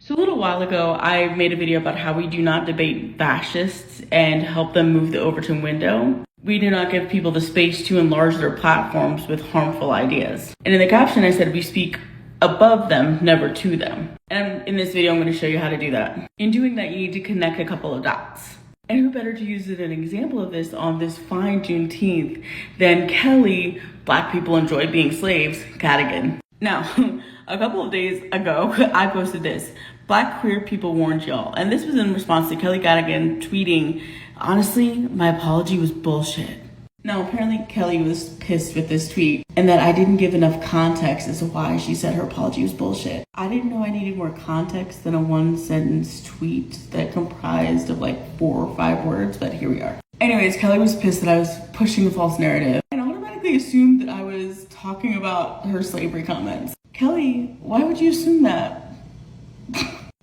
So a little while ago, I made a video about how we do not debate fascists and help them move the Overton window. We do not give people the space to enlarge their platforms with harmful ideas. And in the caption, I said we speak above them, never to them. And in this video, I'm going to show you how to do that. In doing that, you need to connect a couple of dots. And who better to use as an example of this on this fine Juneteenth than Kelly, Black People Enjoy Being Slaves, Cadogan. Now, a couple of days ago, I posted this. Black queer people warned y'all. And this was in response to Kelly Cadogan tweeting, honestly, my apology was bullshit. Now, apparently Kelly was pissed with this tweet and that I didn't give enough context as to why she said her apology was bullshit. I didn't know I needed more context than a one-sentence tweet that comprised of like 4 or 5 words, but here we are. Anyways, Kelly was pissed that I was pushing a false narrative and automatically assumed that I was talking about her slavery comments. Kelly, why would you assume that?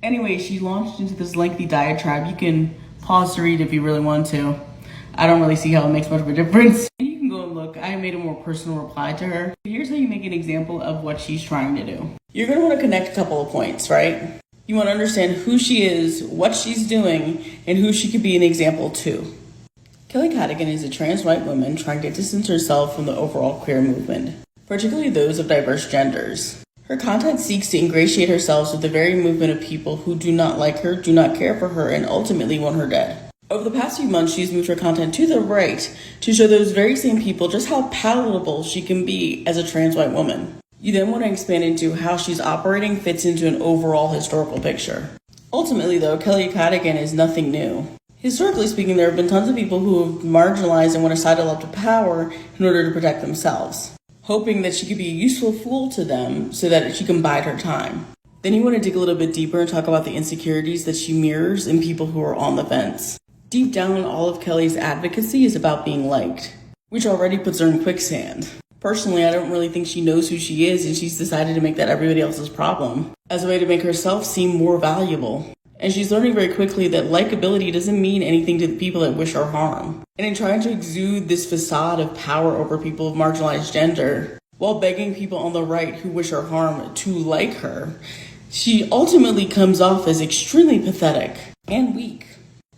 Anyway, she launched into this lengthy diatribe. You can pause to read if you really want to. I don't really see how it makes much of a difference. You can go and look. I made a more personal reply to her. Here's how you make an example of what she's trying to do. You're going to want to connect a couple of points, right? You want to understand who she is, what she's doing, and who she could be an example to. Kelly Cadogan is a trans white woman trying to distance herself from the overall queer movement, particularly those of diverse genders. Her content seeks to ingratiate herself with the very movement of people who do not like her, do not care for her, and ultimately want her dead. Over the past few months, she's moved her content to the right to show those very same people just how palatable she can be as a trans white woman. You then want to expand into how she's operating fits into an overall historical picture. Ultimately, though, Kelly Cadogan is nothing new. Historically speaking, there have been tons of people who have marginalized and want to sidle up to power in order to protect themselves, hoping that she could be a useful fool to them so that she can bide her time. Then you want to dig a little bit deeper and talk about the insecurities that she mirrors in people who are on the fence. Deep down, all of Kelly's advocacy is about being liked, which already puts her in quicksand. Personally, I don't really think she knows who she is, and she's decided to make that everybody else's problem as a way to make herself seem more valuable. And she's learning very quickly that likability doesn't mean anything to the people that wish her harm. And in trying to exude this facade of power over people of marginalized gender, while begging people on the right who wish her harm to like her, she ultimately comes off as extremely pathetic and weak.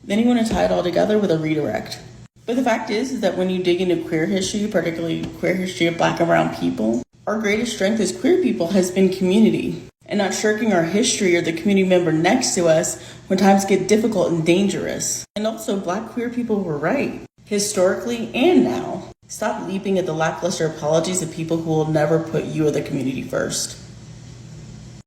Then you want to tie it all together with a redirect. But the fact is that when you dig into queer history, particularly queer history of Black and brown people, our greatest strength as queer people has been community, and not shirking our history or the community member next to us when times get difficult and dangerous. And also, Black queer people were right, historically and now. Stop leaping at the lackluster apologies of people who will never put you or the community first.